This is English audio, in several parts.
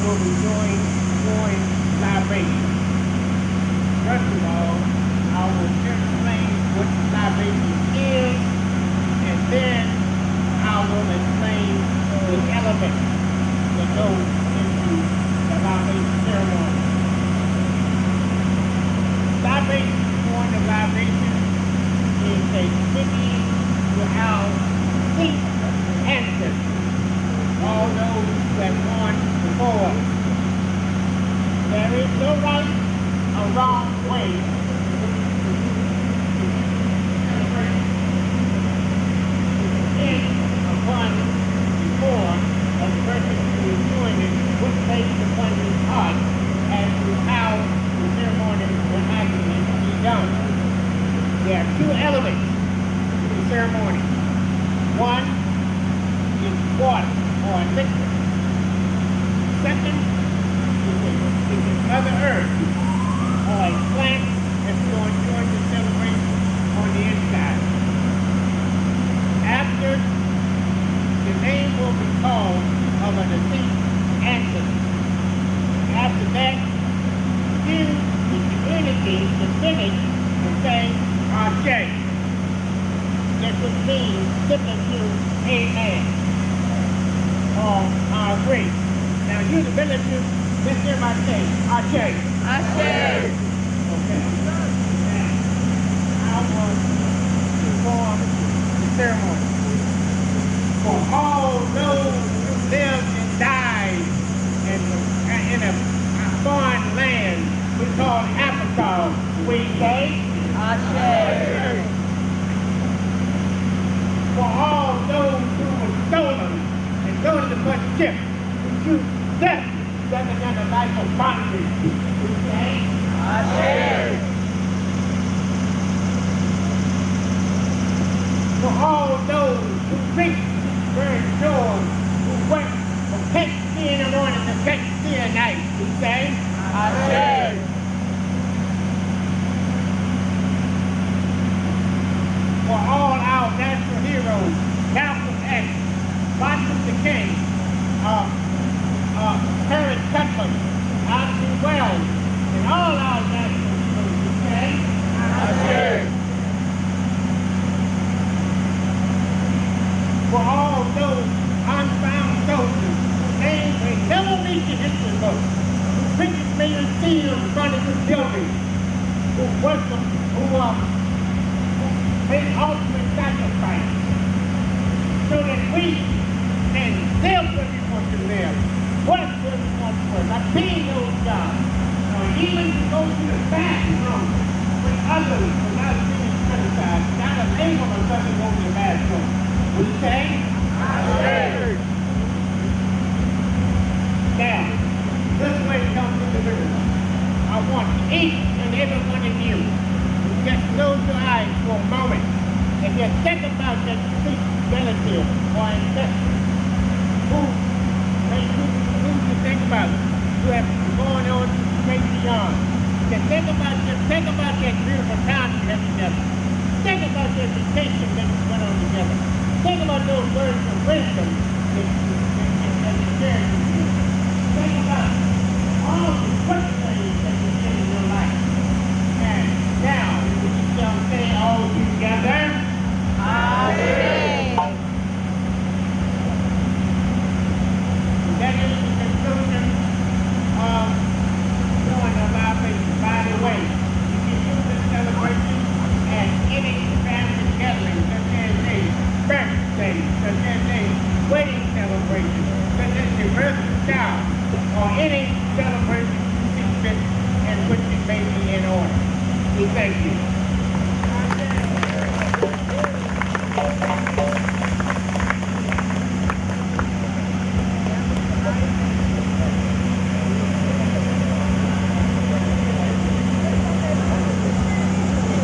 will be doing libation. First of all, I will explain what libation is, and then I will explain the elements that go into the libation ceremony. Libation, during the libation, is a tribute to our deep ancestors, all those who have gone before us. There is no right or wrong way upon before a person who is doing it would place upon his heart as to how the ceremony will actually be done. There are two elements to the ceremony. One is water or liquid. Second is Mother Earth or a plant that's going to join the celebration on the inside. After, the name will be called of a deceased ancestor. After that, you, the community, the village, will say, Ashe. That would mean similar to Amen or I agree. Now you, the villagers, let's everybody say Ashe. Ashe. Okay. Now, I will perform the ceremony. For all those who lived and died in a foreign land we call Africa, we say Ashe. For all those who were stolen and thrown into the ship, who choose death rather than a life of bondage, we say Ashe. For all those who reached burn shores, who went from Texas in the morning to Texas in the night, we say Ashe. For all our national heroes, Malcolm X, Martin Luther King, Harry Tubman, Oscar Wells, and all our national heroes, we say Ashe. For all those unfound soldiers whose names may never reach the history books, whose pictures may be seen in front of this building, who made ultimate sacrifice so that we can live where we want to live, work where we want to work, obtain those jobs, or even to go to the bathroom with others without being criticized, not a label or something go to the bathroom. We say, Ashe. now, this way comes to the river. I want each and every one of you to just close your eyes for a moment and just think about that deceased relative or ancestor who you think about, who have gone on straight beyond. Just think about that beautiful time you had together. Think about the education that you went on together. Think about those words of wisdom that you shared with you. Think about all the good things that you did in your life. And now, we shall say all together, Ashe. that is the conclusion of doing the libation. By the way, you can use this celebration at any family gathering, such as a birthday, such as a wedding celebration, such as your birthday child, or any celebration you see fit and which it may be in order. We thank you.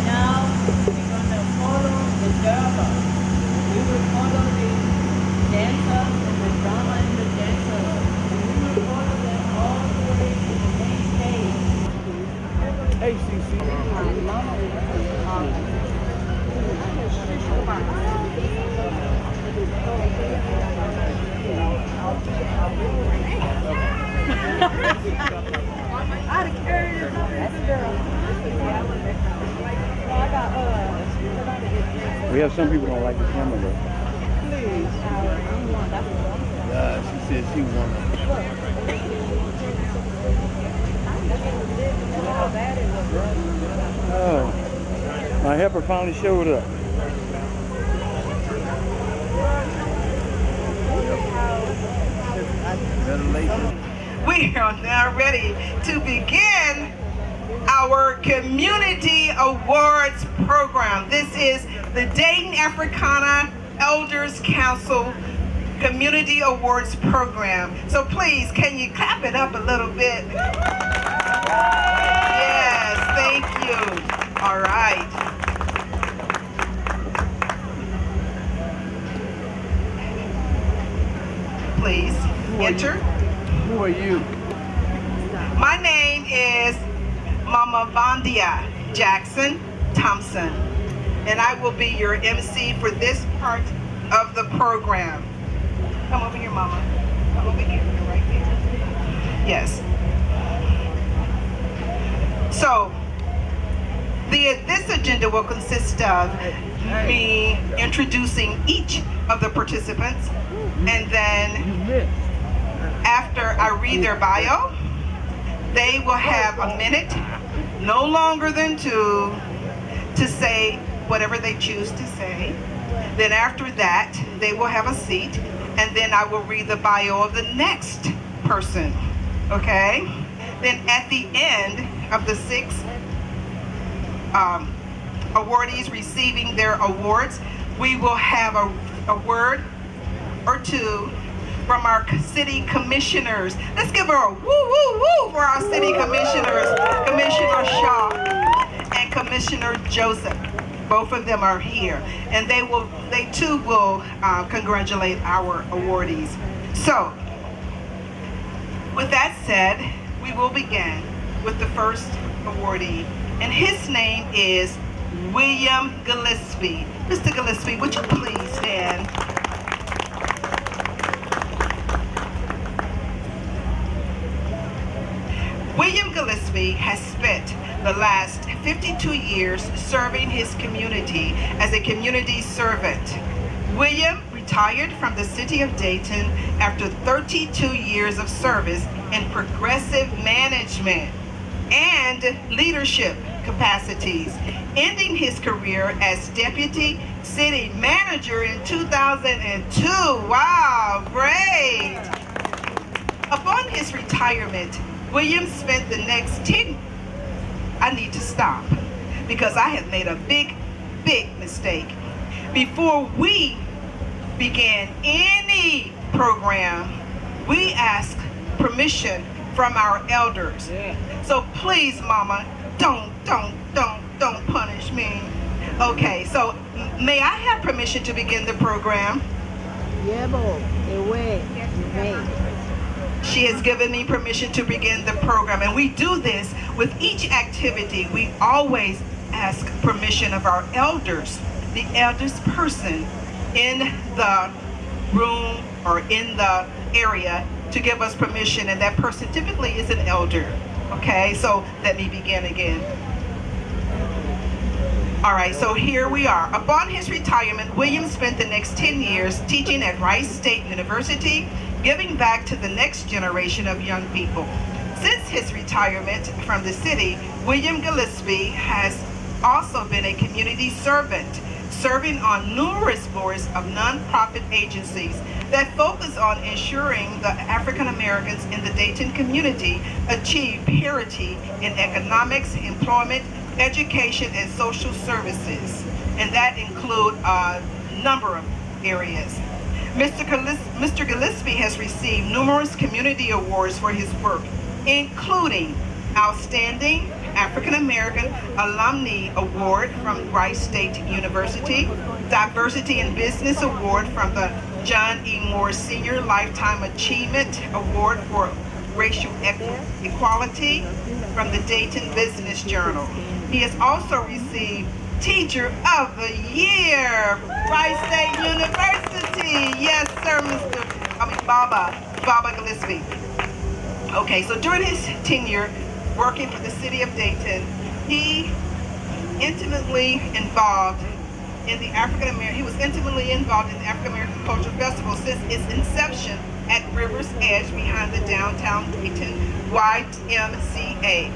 Now we're going to follow the drama. We will follow the dancers and the drama and the dancers. And we will follow them all the way to the main stage. ACC. Mama, We have some people don't like the camera though. Please. She said she wanted. Oh, my helper finally showed up. We are now ready to begin our Community Awards program. This is the Dayton Africana Elders Council Community Awards program. So please, can you clap it up a little bit? Yes, thank you. All right. Please enter. Who are you? My name is Mama Vondia Jackson Thompson, and I will be your MC for this part of the program. Come over here, Mama. Come over here. You're right there. Yes. So, this agenda will consist of me introducing each of the participants, and then after I read their bio, they will have a minute, no longer than two, to say whatever they choose to say. Then after that, they will have a seat, and then I will read the bio of the next person, okay? Then at the end of the 6 awardees receiving their awards, we will have a word or two from our city commissioners. Let's give her a woo woo woo for our city commissioners, Commissioner Shaw and Commissioner Joseph. Both of them are here, and they too will congratulate our awardees. So, with that said, we will begin with the first awardee, and his name is William GILLISPIE. Mr. GILLISPIE, would you please stand? William GILLISPIE has spent the last 52 years serving his community as a community servant. William retired from the city of Dayton after 32 years of service in progressive management and leadership capacities, ending his career as deputy city manager in 2002. Wow, great! Upon his retirement, William spent the next 10. I need to stop because I have made a big mistake. Before we began any program, we ask permission from our elders. So please, Mama, don't punish me. Okay, so may I have permission to begin the program? She has given me permission to begin the program, and we do this with each activity. We always ask permission of our elders, the eldest person in the room or in the area, to give us permission, and that person typically is an elder. Okay, so let me begin again. All right, so here we are. Upon his retirement, William spent the next 10 years teaching at Rice State University, giving back to the next generation of young people. Since his retirement from the city, William GILLISPIE has also been a community servant, serving on numerous boards of nonprofit agencies that focus on ensuring the African Americans in the Dayton community achieve parity in economics, employment, education, and social services. And that include a number of areas. Mr. GILLISPIE has received numerous community awards for his work, including Outstanding African American Alumni Award from Rice State University, Diversity in Business Award from the John E. Moore Senior Lifetime Achievement Award for Racial Equality from the Dayton Business Journal. He has also received Teacher of the Year, Rice State University. Yes, sir, Baba GILLISPIE. Okay, so during his tenure working for the city of Dayton, he intimately involved in the African American. He was intimately involved in the African American Culture Festival since its inception at River's Edge behind the downtown Dayton YMCA.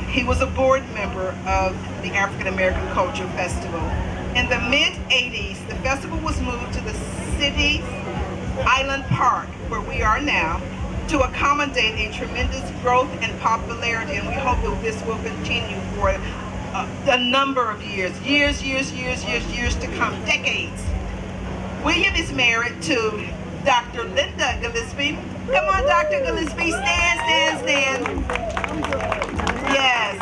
He was a board member of the African American Culture Festival. In the mid-'80s, the festival was moved to the city's Island Park, where we are now, to accommodate a tremendous growth and popularity, and we hope that this will continue for a number of years to come, decades. William is married to Dr. Linda Gillispie. Come on, Dr. Gillispie, stand. Yes,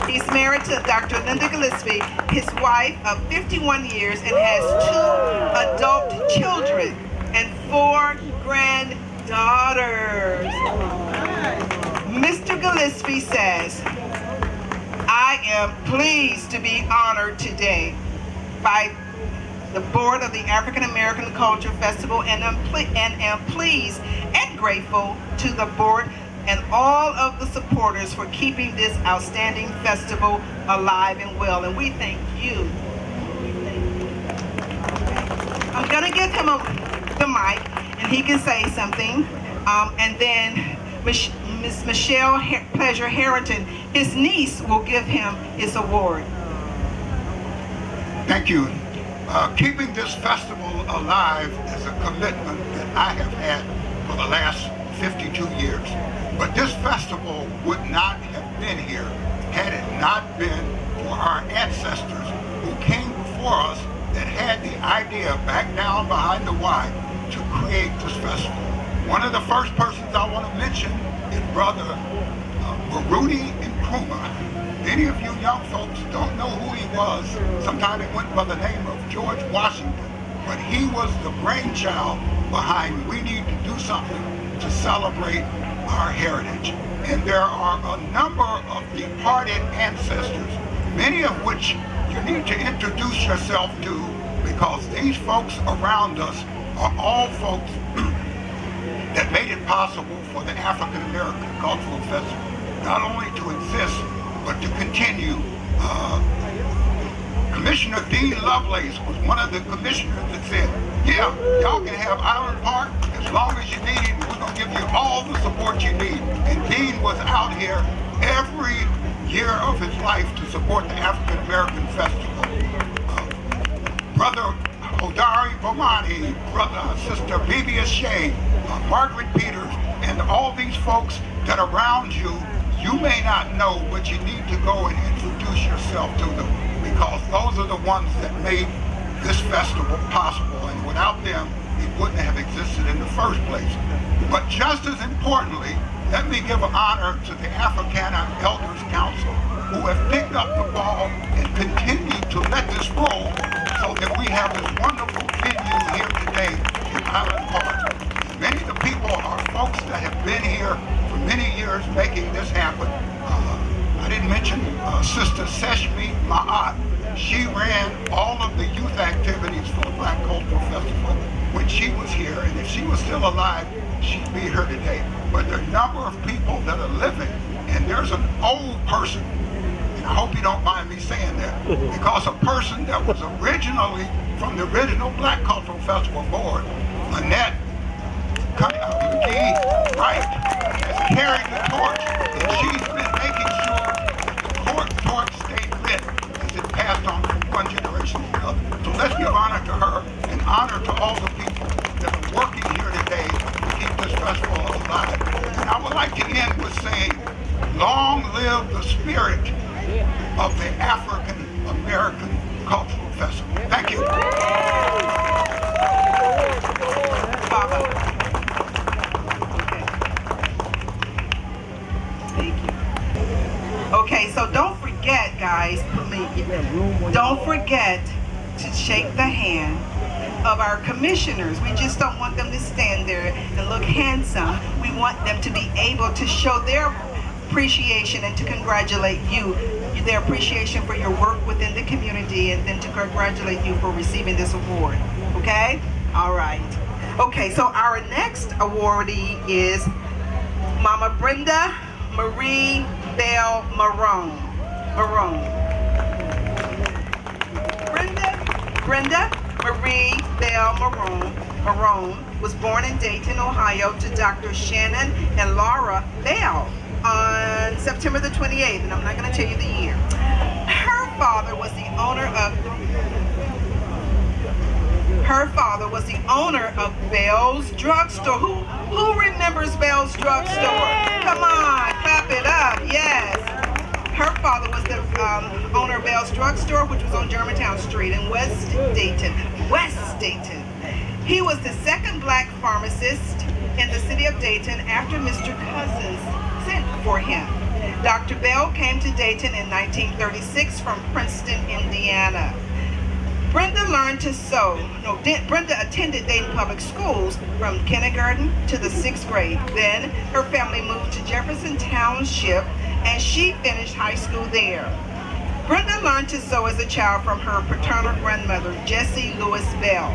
he's married to Dr. Linda Gillispie, his wife of 51 years, and has 2 adult children and 4 granddaughters. Mr. Gillispie says, I am pleased to be honored today by the board of the African American Culture Festival, and am pleased and grateful to the board and all of the supporters for keeping this outstanding festival alive and well. And we thank you. I'm gonna give him the mic, and he can say something. And then Miss Michelle Pleasure Harrington, his niece, will give him his award. Thank you. Keeping this festival alive is a commitment that I have had for the last 52 years. But this festival would not have been here had it not been for our ancestors who came before us that had the idea back down behind the Y to create this festival. One of the first persons I want to mention is Brother Rudy Nkrumah. Many of you young folks don't know who he was. Sometimes he went by the name of George Washington, but he was the brainchild behind we need to do something to celebrate our heritage. And there are a number of departed ancestors, many of which you need to introduce yourself to, because these folks around us are all folks that made it possible for the African American Cultural Festival not only to exist, but to continue. Commissioner Dean Lovelace was one of the commissioners that said, yeah, y'all can have Island Park as long as you need it. We're gonna give you all the support you need. And Dean was out here every year of his life to support the African American Festival. Brother Hodari Bomani, Sister Bibia Shea, Margaret Peters, and all these folks that are around you, you may not know, but you need to go and introduce yourself to them, because those are the ones that made this festival possible, and without them, it wouldn't have existed in the first place. But just as importantly, let me give honor to the Africana Elders Council, who have picked up the ball and continue to let this roll so that we have this wonderful venue here today in Island Park. Many of the people are folks that have been here for many years making this happen. I didn't mention Sister Seshmi Ma'at. She ran all of the youth activities for the Black Cultural Festival when she was here, and if she was still alive, she'd be here today. But there are a number of people that are living, and there's an old person, and I hope you don't mind me saying that, because a person that was originally from the original Black Cultural Festival board, Annette McGee Wright, has carried the torch, and she's been making sure that the torch stayed lit as it passed on from one generation to another. So let's give honor to her and honor to all the people that are working here today to keep this festival alive. And I would like to end with saying, long live the spirit of the African American Cultural Festival. Thank you. Okay, so don't forget, guys, don't forget to shake the hand of our commissioners. We just don't want them to stand there and look handsome. We want them to be able to show their appreciation and to congratulate you, their appreciation for your work within the community, and then to congratulate you for receiving this award. Okay? All right. Okay, so our next awardee is Mama Brenda Marie Bell MARON. Brenda Brenda Marie Bell Maron was born in Dayton, Ohio to Dr. Shannon and Laura Bell on September the 28th, and I'm not going to tell you the year. Her father was the owner of Bell's Drugstore. Who remembers Bell's Drugstore? Come on, clap it up. Yes. Her father was the owner of Bell's Drugstore, which was on Germantown Street in West Dayton. He was the second black pharmacist in the city of Dayton after Mr. Cousins sent for him. Dr. Bell came to Dayton in 1936 from Princeton, Indiana. Brenda learned to sew. Brenda attended Dayton Public Schools from kindergarten to the 6th grade. Then her family moved to Jefferson Township and she finished high school there. Brenda learned to sew as a child from her paternal grandmother, Jessie Lewis Bell.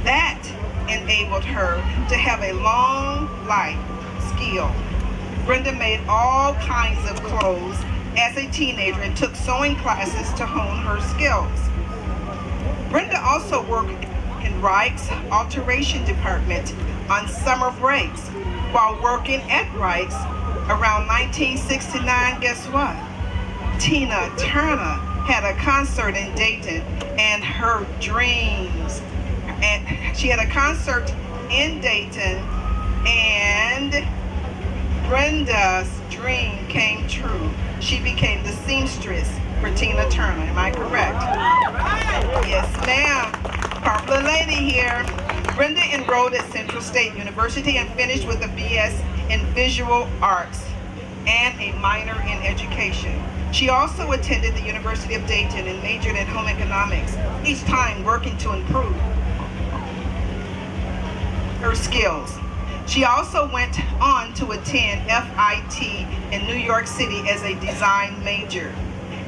That enabled her to have a long life skill. Brenda made all kinds of clothes as a teenager and took sewing classes to hone her skills. Brenda also worked in Wright's alteration department on summer breaks. While working at Wright's around 1969, guess what? Tina Turner had a concert in Dayton and her dreams. And she had a concert in Dayton and Brenda's dream came true. She became the seamstress for Tina Turner. Am I correct? Yes, ma'am. Popular lady here. Brenda enrolled at Central State University and finished with a BS in Visual Arts and a minor in education. She also attended the University of Dayton and majored in home economics, each time working to improve her skills. She also went on to attend FIT in New York City as a design major.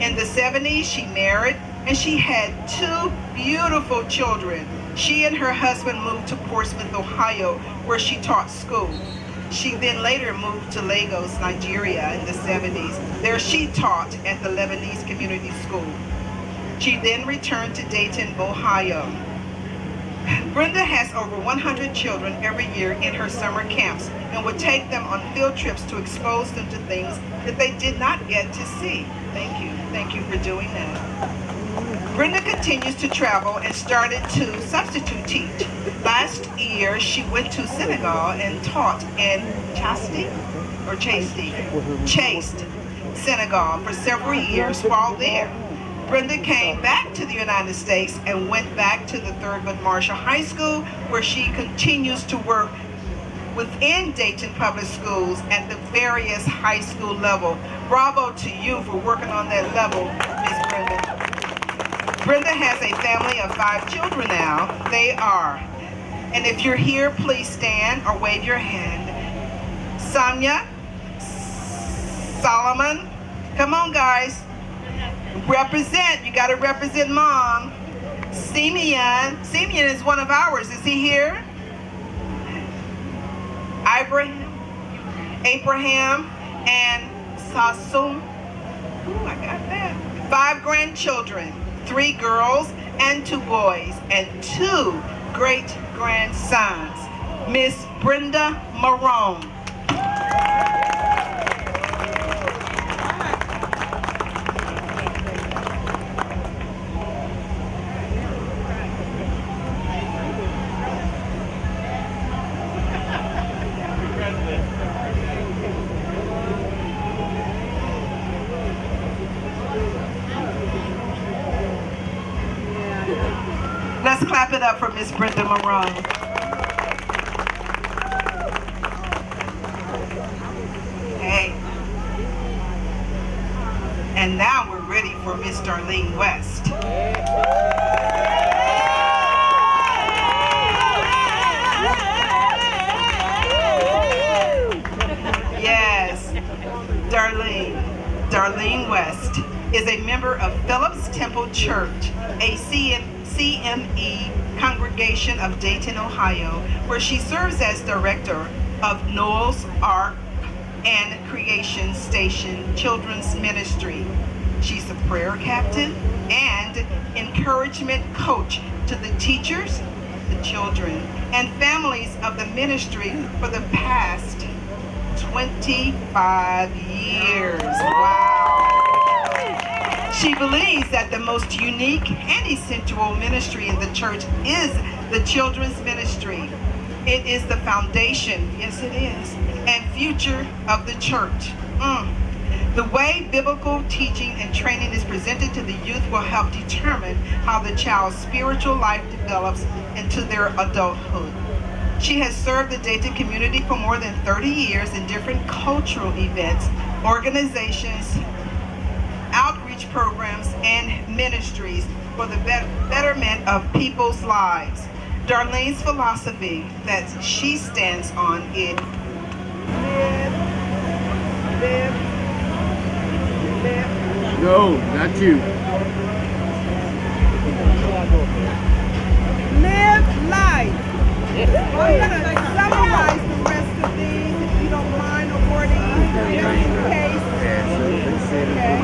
In the 70s, she married and she had 2 beautiful children. She and her husband moved to Portsmouth, Ohio, where she taught school. She then later moved to Lagos, Nigeria in the 70s. There she taught at the Lebanese Community School. She then returned to Dayton, Ohio. Brenda has over 100 children every year in her summer camps and would take them on field trips to expose them to things that they did not get to see. Thank you for doing that. Brenda continues to travel and started to substitute teach. Last year, she went to Senegal and taught in Chaste, Senegal for several years while there. Brenda came back to the United States and went back to the Thurgood Marshall High School, where she continues to work within Dayton Public Schools at the various high school level. Bravo to you for working on that level, Miss Brenda. Brenda has a family of 5 children now. They are, and if you're here, please stand or wave your hand. Sonia, Solomon, come on guys. Represent, you gotta represent mom. Simeon is one of ours. Is he here? Abraham and Sasum. Ooh, I got that. 5 grandchildren, 3 girls and 2 boys, and 2 great-grandsons. Miss Brenda Maron. Let's clap it up for Miss Brenda Maron. Hey. And now we're ready for Miss Darlene West. Yes, Darlene West is a member of Phillips Temple Church, a CME congregation of Dayton, Ohio, where she serves as director of Noah's Ark and Creation Station Children's Ministry. She's a prayer captain and encouragement coach to the teachers, the children, and families of the ministry for the past 25 years. Wow. She believes that the most unique and essential ministry in the church is the children's ministry. It is the foundation, yes it is, and future of the church. The way biblical teaching and training is presented to the youth will help determine how the child's spiritual life develops into their adulthood. She has served the Dayton community for more than 30 years in different cultural events, organizations, outreach programs, and ministries for the betterment of people's lives. Darlene's philosophy that she stands on is live. No, not you. Live life. I'm going to summarize the rest of these, if you don't mind awarding, just in case. Okay.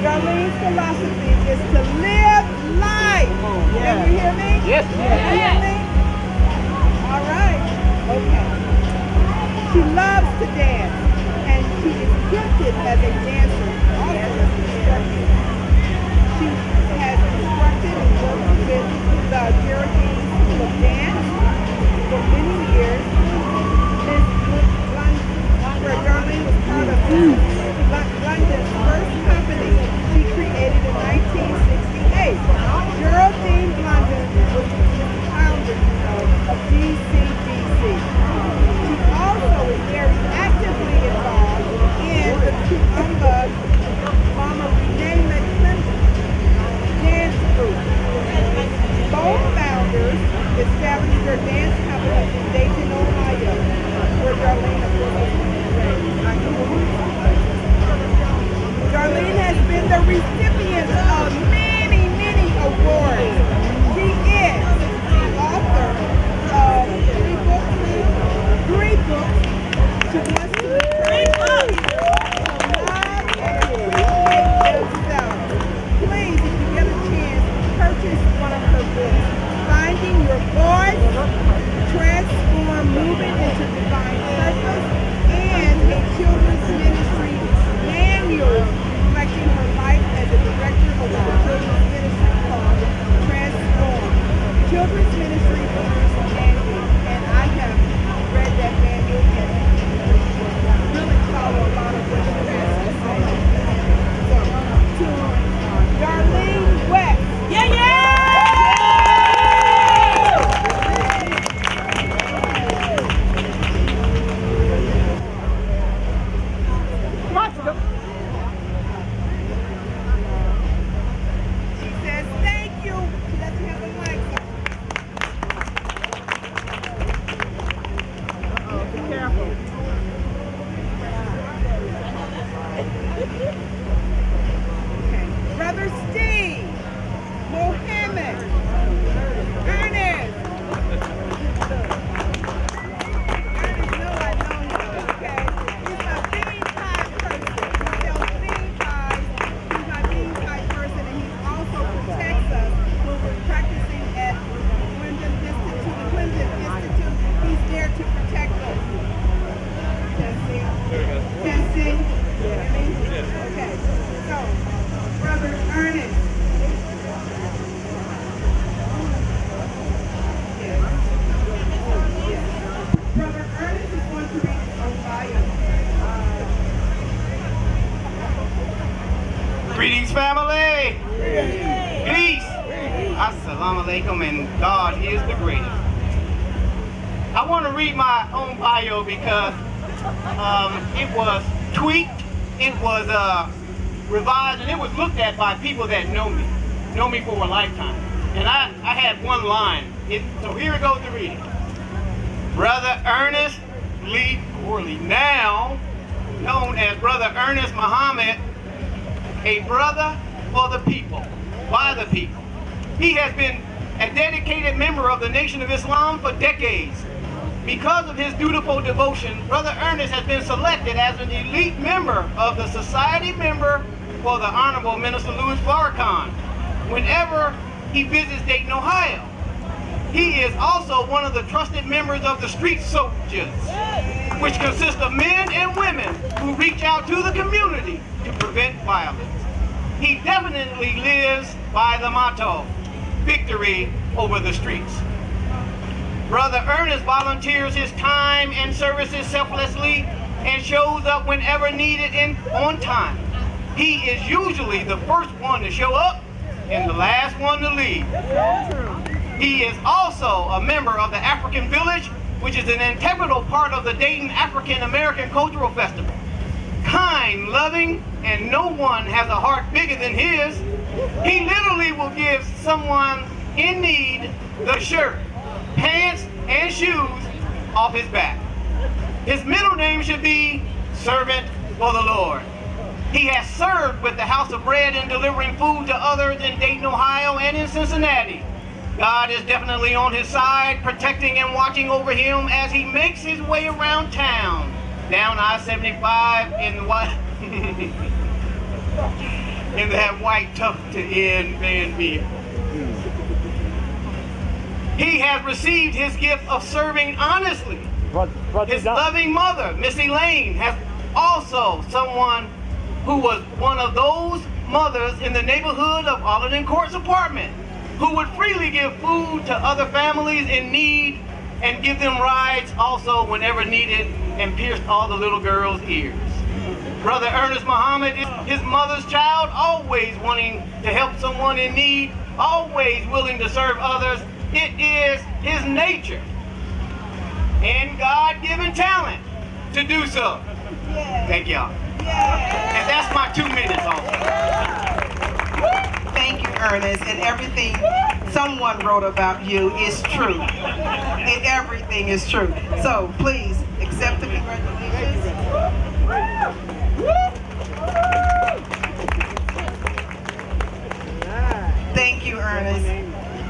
Darlene's philosophy is to live life. Can you hear me? Yes. Can you hear me? All right. Okay. She loves to dance, and she is gifted as a dancer. She has instructed and worked with the Geraldine School of Dance for many years. Ms. where Darlene was part of London's first company she created in 1968. Geraldine London was the founder of GCDC. She also is very actively involved in the unloved Mama Renee McClinton dance group. Both founders established their dance company in Dayton, Ohio, where Darlene of course was raised. Darlene has been the recipient of many, many awards. She is the author of three books. She wants to be please, if you get a chance, purchase one of her books. Finding Your Voice, Transform Movement into Divine Purpose, and a children's ministry manual reflecting her life as a director of the children's ministry called Transform. Children's Ministry Owners Manual, and I have read that manual and really follow a lot of what she has to say. So, to Darlene West. She says thank you. She doesn't have a mic. Uh-oh, be careful. Okay. Brother Steve, Mohammed, Ernest. Ernest, no, I know him, okay? He's my bean pie person. He sells bean pies. He's my bean pie person, and he also protects us when we're practicing at Clinton Institute. He's there to protect us. Testing. Okay. So, Brother Ernest. Yes. Brother Ernest is going to read his own bio. Greetings, family. Peace. Assalamu alaikum, and God is the greatest. I want to read my own bio because it was tweaked, it was revised, and it was looked at by people that know me for a lifetime. And I had one line, so here it goes to read it. Brother Ernest Lee Corley, now known as Brother Ernest Muhammad, a brother for the people, by the people. He has been a dedicated member of the Nation of Islam for decades. Because of his dutiful devotion, Brother Ernest has been selected as an elite member of the Society member for the Honorable Minister Louis Farrakhan. Whenever he visits Dayton, Ohio. He is also one of the trusted members of the Street Soldiers, which consist of men and women who reach out to the community to prevent violence. He definitely lives by the motto, victory over the streets. Brother Ernest volunteers his time and services selflessly and shows up whenever needed and on time. He is usually the first one to show up and the last one to leave. He is also a member of the African Village, which is an integral part of the Dayton African American Cultural Festival. Kind, loving, and no one has a heart bigger than his. He literally will give someone in need the shirt, pants, and shoes off his back. His middle name should be Servant for the Lord. He has served with the House of Bread in delivering food to others in Dayton, Ohio, and in Cincinnati. God is definitely on his side, protecting and watching over him as he makes his way around town, down I-75 in what in that white tucked-in van vehicle. He has received his gift of serving honestly. His loving mother, Miss Elaine, has also someone who was one of those mothers in the neighborhood of Arlington Courts Apartment, who would freely give food to other families in need and give them rides also whenever needed and pierced all the little girls' ears. Brother Ernest Muhammad is his mother's child, always wanting to help someone in need, always willing to serve others. It is his nature and God-given talent to do so. Thank y'all. And that's my 2 minutes also. Thank you, Ernest. And everything someone wrote about you is true. And everything is true. So please accept the congratulations. Thank you, Ernest.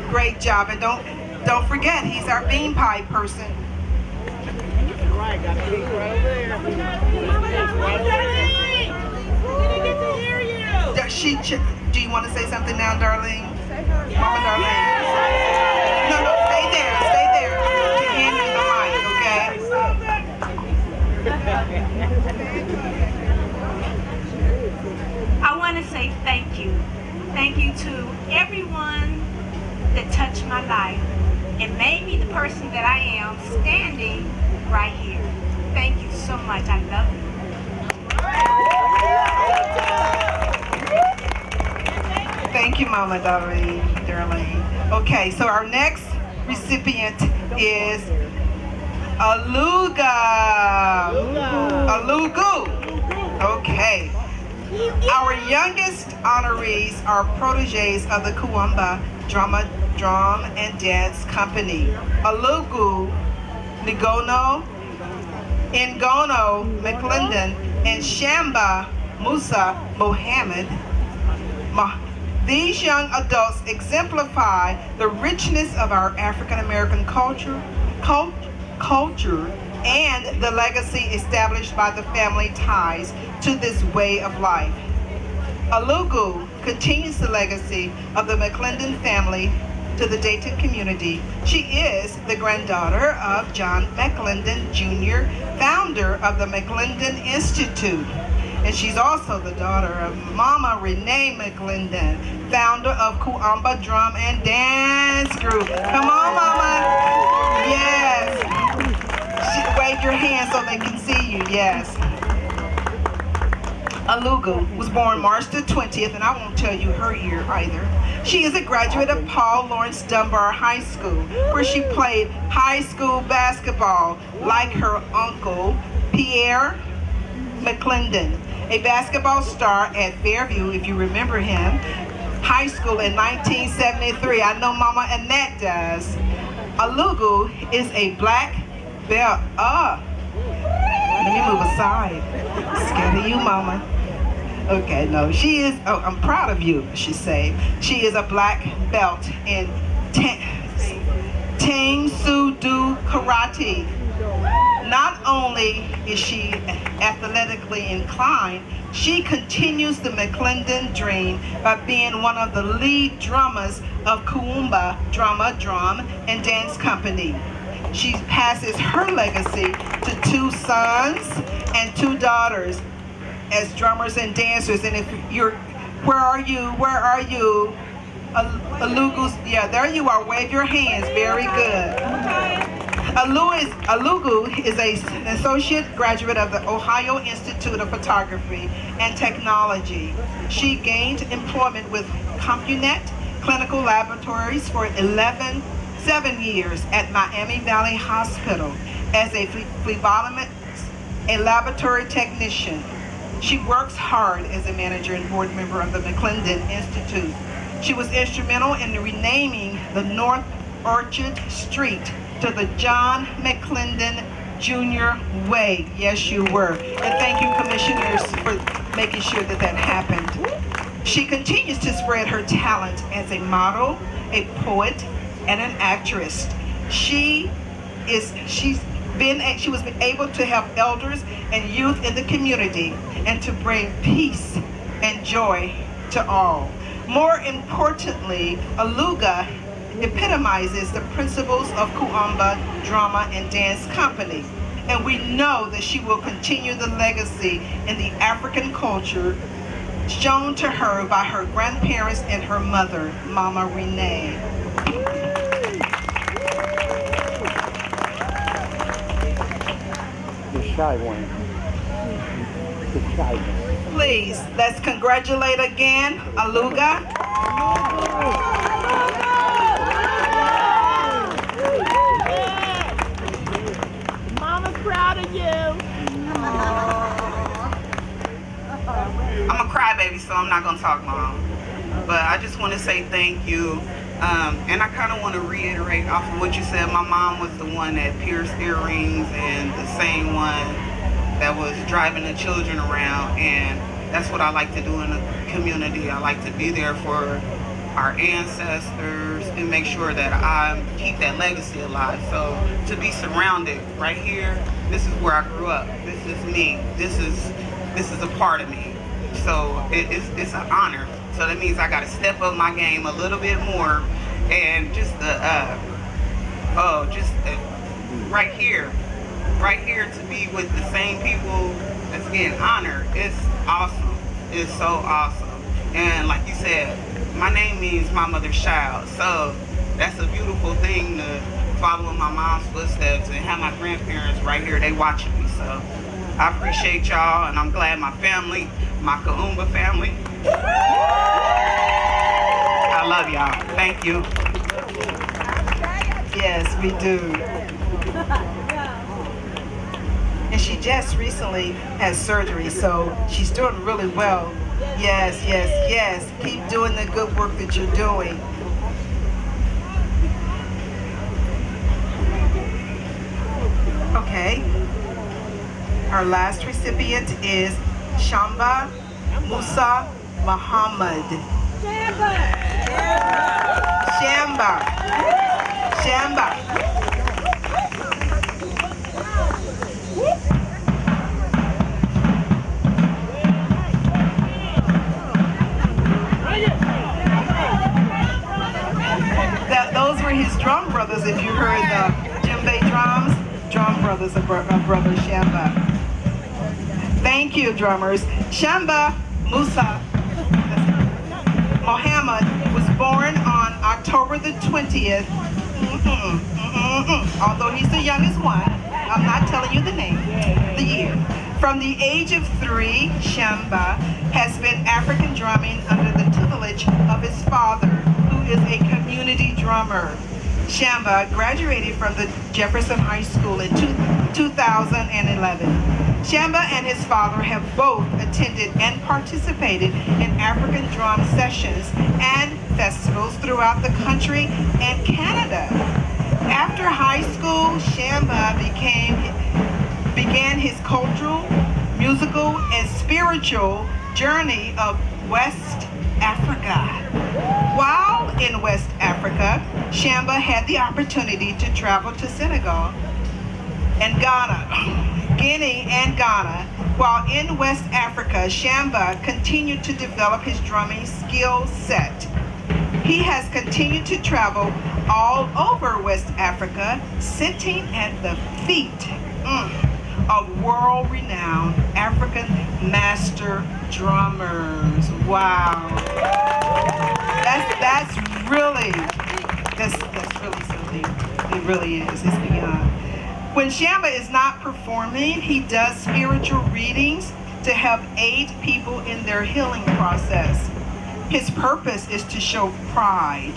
Great job. And don't forget, he's our bean pie person. Right, got a piece right over there. Right over there. Didn't get to hear you. Do you want to say something now, Darlene? Mama Darlene. No, stay there. Stay there. To hand you the mic, okay? I want to say thank you. Thank you to everyone that touched my life and made me the person that I am standing right here. Thank you so much. I love you. Thank you, Mama Darlene. Okay, so our next recipient is Alugu. Okay. Our youngest honorees are proteges of the Kuamba Drum and Dance Company. Alugu, Ngono McClendon, and Shamba Musa Mohammed. These young adults exemplify the richness of our African American culture and the legacy established by the family ties to this way of life. Alugu continues the legacy of the McClendon family to the Dayton community. She is the granddaughter of John McClendon Jr., founder of the McClendon Institute. And she's also the daughter of Mama Renee McClendon, founder of Kuamba Drum and Dance Group. Come on, Mama. Yes. Wave your hand so they can see you. Yes. Alugu was born March the 20th, and I won't tell you her year either. She is a graduate of Paul Lawrence Dunbar High School, where she played high school basketball like her uncle, Pierre McClendon, a basketball star at Fairview, if you remember him, high school in 1973. I know Mama Annette does. Alugu is a black belt. Let me move aside. Scared of you, Mama. Okay, no, she is, I'm proud of you, she say. She is a black belt in Tang Soo Do Karate. Not only is she athletically inclined, She continues the McClendon dream by being one of the lead drummers of Kuumba Drama, Drum, and Dance Company. She passes her legacy to 2 sons and 2 daughters as drummers and dancers. And if you're, where are you? Alugu's, yeah, there you are. Wave your hands. Very good. Alugu is an associate graduate of the Ohio Institute of Photography and Technology. She gained employment with CompuNet Clinical Laboratories for 7 years at Miami Valley Hospital as a phlebotomist, a laboratory technician. She works hard as a manager and board member of the McClendon Institute. She was instrumental in renaming the North Orchard Street to the John McClendon Jr. Way. Yes, you were. And thank you, commissioners, for making sure that that happened. She continues to spread her talent as a model, a poet, and an actress. She was able to help elders and youth in the community and to bring peace and joy to all. More importantly, Aluga epitomizes the principles of Kuumba Drama and Dance Company. And we know that she will continue the legacy in the African culture shown to her by her grandparents and her mother, Mama Renee. The shy one. The shy one. Please, let's congratulate again, Aluga. Mama's proud of you. I'm a crybaby, so I'm not gonna talk long. But I just want to say thank you. And I kind of want to reiterate off of what you said. My mom was the one that pierced earrings and the same one that was driving the children around. And that's what I like to do in the community. I like to be there for our ancestors and make sure that I keep that legacy alive. So to be surrounded right here, this is where I grew up. This is me. This is a part of me. So it's an honor. So that means I got to step up my game a little bit more, and just right here to be with the same people that's getting honored. It's awesome. It's so awesome. And like you said, my name means my mother's child. So that's a beautiful thing to follow in my mom's footsteps and have my grandparents right here. They watching me. So I appreciate y'all, and I'm glad my family, my Kuumba family. I love y'all. Thank you. Yes, we do. And she just recently had surgery, so she's doing really well. Yes, yes, yes. Keep doing the good work that you're doing. Okay. Our last recipient is Shamba Musa Muhammad. Shamba. Shamba. Those were his drum brothers. If you heard the djembe drums, drum brothers of brother Shamba. Thank you, drummers. Shamba Musa Muhammad was born on October the 20th. Although he's the youngest one, I'm not telling you the name, the year. From the age of 3, Shamba has been African drumming under the tutelage of his father, who is a community drummer. Shamba graduated from the Jefferson High School in 2011. Shamba and his father have both attended and participated in African drum sessions and festivals throughout the country and Canada. After high school, Shamba began his cultural, musical, and spiritual journey of West Africa. While in West Africa, Shamba had the opportunity to travel to Senegal and Ghana, Guinea and Ghana, While in West Africa, Shamba continued to develop his drumming skill set. He has continued to travel all over West Africa, sitting at the feet of world-renowned African master drummers. Wow. That's really something. It really is. It's beyond. When Shamba is not performing, he does spiritual readings to help aid people in their healing process. His purpose is to show pride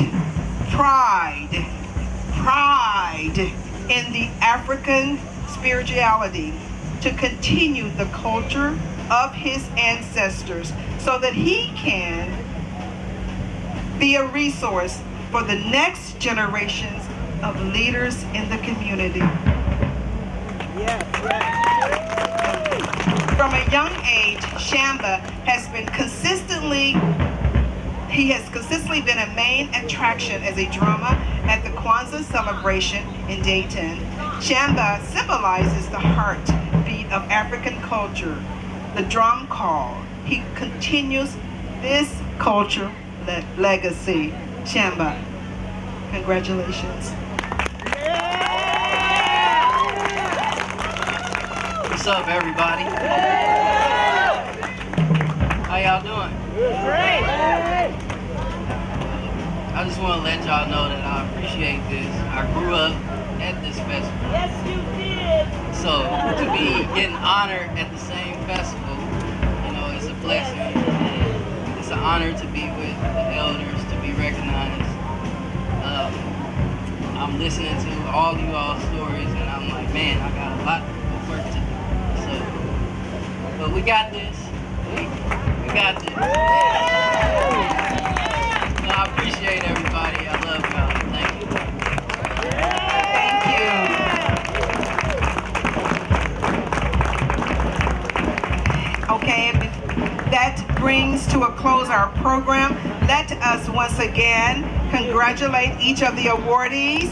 in the African spirituality, to continue the culture of his ancestors so that he can be a resource for the next generations of leaders in the community. From a young age, Shamba has consistently been a main attraction as a drummer at the Kwanzaa celebration in Dayton. Shamba symbolizes the heartbeat of African culture, the drum call. He continues this culture legacy. Shamba, congratulations. What's up, everybody? How y'all doing? Great. I just want to let y'all know that I appreciate this. I grew up at this festival. Yes, you did. So to be getting honored at the same festival, you know, it's a blessing. It's an honor to be with the elders, to be recognized. I'm listening to all you all's stories, and I'm like, man, I got a lot of work to do. So, but we got this. We got this. So I appreciate everybody. I love y'all. Thank you. Thank you. Okay, that brings to a close our program. Let us once again congratulate each of the awardees,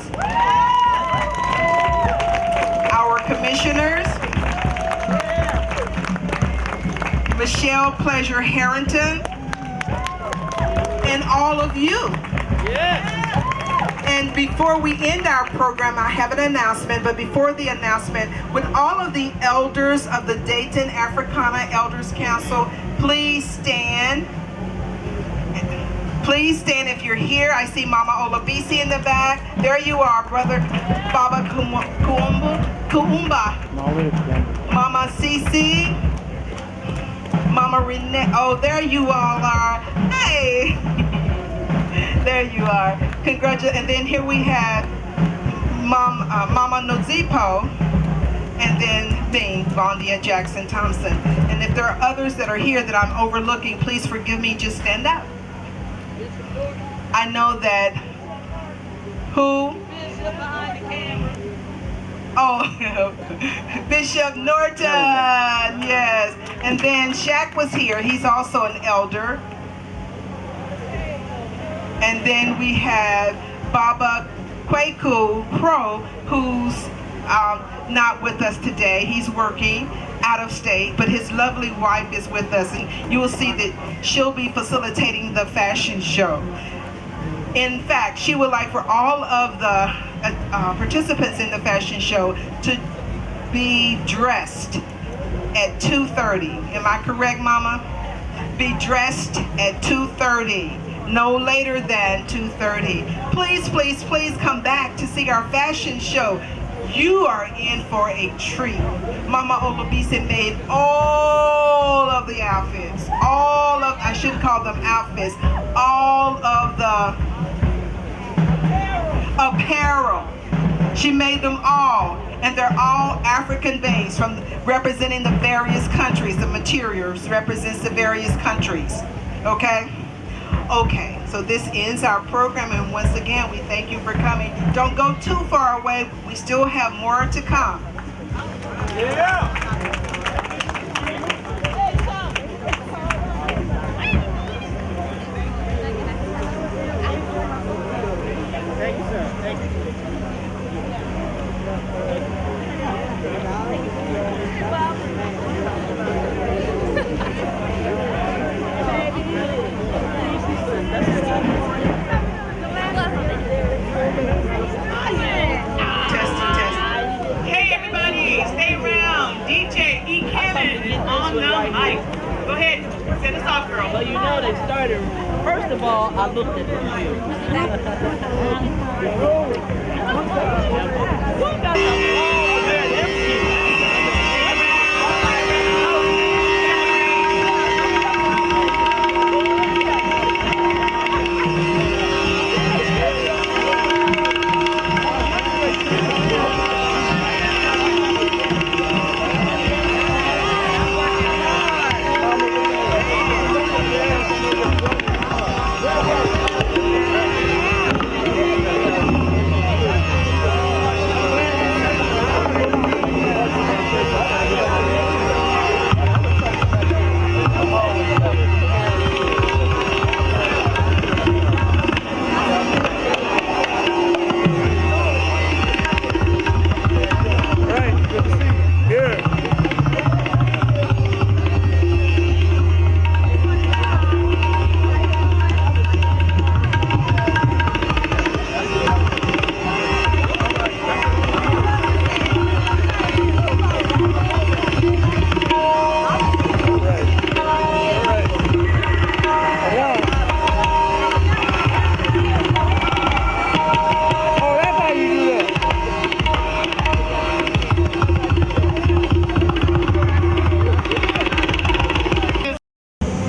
our commissioners, Michelle Pleasure Harrington, and all of you. And before we end our program, I have an announcement, but before the announcement, would all of the elders of the Dayton Africana Elders Council please stand? Please stand if you're here. I see Mama Olabisi in the back. There you are, Brother Baba Kuumba. Mama Cece. Mama Renee. Oh, there you all are. Hey. There you are. Congratulations. And then here we have Mama Nozipo. And then me, Vondia Jackson Thompson. And if there are others that are here that I'm overlooking, please forgive me. Just stand up. I know that who? Bishop behind the camera. Oh, Bishop Norton, yes. And then Shaq was here. He's also an elder. And then we have Baba Kwaku Pro, who's not with us today. He's working out of state, but his lovely wife is with us, and you will see that she'll be facilitating the fashion show. In fact, she would like for all of the participants in the fashion show to be dressed at 2:30. Am I correct, Mama? Be dressed at 2:30. No later than 2:30. Please, please, please come back to see our fashion show. You are in for a treat. Mama Olabisi made all of the outfits. I should call them outfits. All of the apparel. She made them all. And they're all African based, from representing the various countries. The materials represents the various countries. Okay? Okay, so this ends our program, and once again, we thank you for coming. Don't go too far away. We still have more to come. Yeah. Thank you, sir. Thank you. Set us off, girl. So you know they started. First of all, I looked at the shoes. We got some long